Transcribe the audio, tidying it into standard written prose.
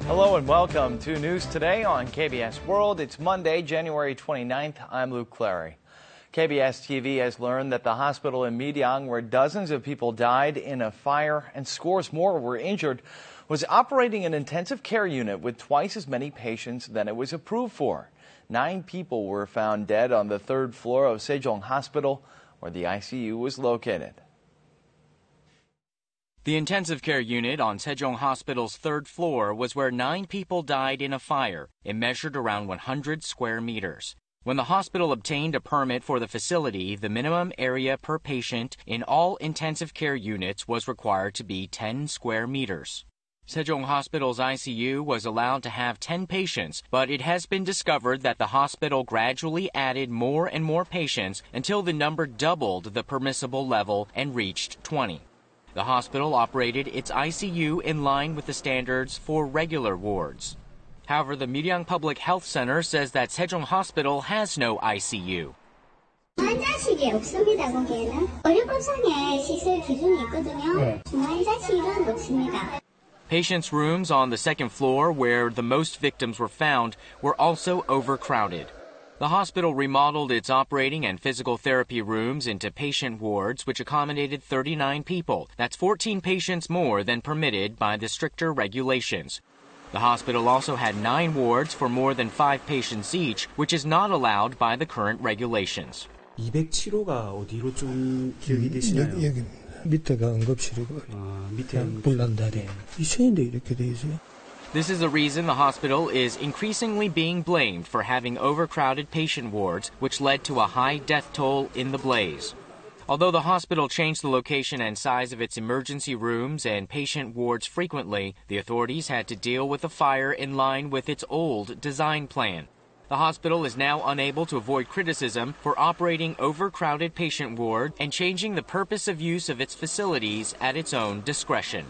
Hello and welcome to News Today on KBS World. It's Monday, January 29th. I'm Luke Clary. KBS TV has learned that the hospital in Miryang, where dozens of people died in a fire and scores more were injured, was operating an intensive care unit with twice as many patients than it was approved for. 9 people were found dead on the 3rd floor of Sejong Hospital, where the ICU was located. The intensive care unit on Sejong Hospital's 3rd floor was where 9 people died in a fire. It measured around 100 square meters. When the hospital obtained a permit for the facility, the minimum area per patient in all intensive care units was required to be 10 square meters. Sejong Hospital's ICU was allowed to have 10 patients, but it has been discovered that the hospital gradually added more and more patients until the number doubled the permissible level and reached 20. The hospital operated its ICU in line with the standards for regular wards. However, the Miryang Public Health Center says that Sejong Hospital has no ICU. 환자실이 없습니다, 거기에는. 의료법상의 시설 기준이 있거든요. 중환자실은 없습니다. Patients' rooms on the 2nd floor, where the most victims were found, were also overcrowded. The hospital remodeled its operating and physical therapy rooms into patient wards, which accommodated 39 people. That's 14 patients more than permitted by the stricter regulations. The hospital also had 9 wards for more than 5 patients each, which is not allowed by the current regulations. 207호가 어디로 좀 기억이 되시나요? 여기 밑에가 응급실이고 밑에 불난다리. 이천인데 이렇게 돼 있어요. This is the reason the hospital is increasingly being blamed for having overcrowded patient wards, which led to a high death toll in the blaze. Although the hospital changed the location and size of its emergency rooms and patient wards frequently, the authorities had to deal with the fire in line with its old design plan. The hospital is now unable to avoid criticism for operating overcrowded patient wards and changing the purpose of use of its facilities at its own discretion.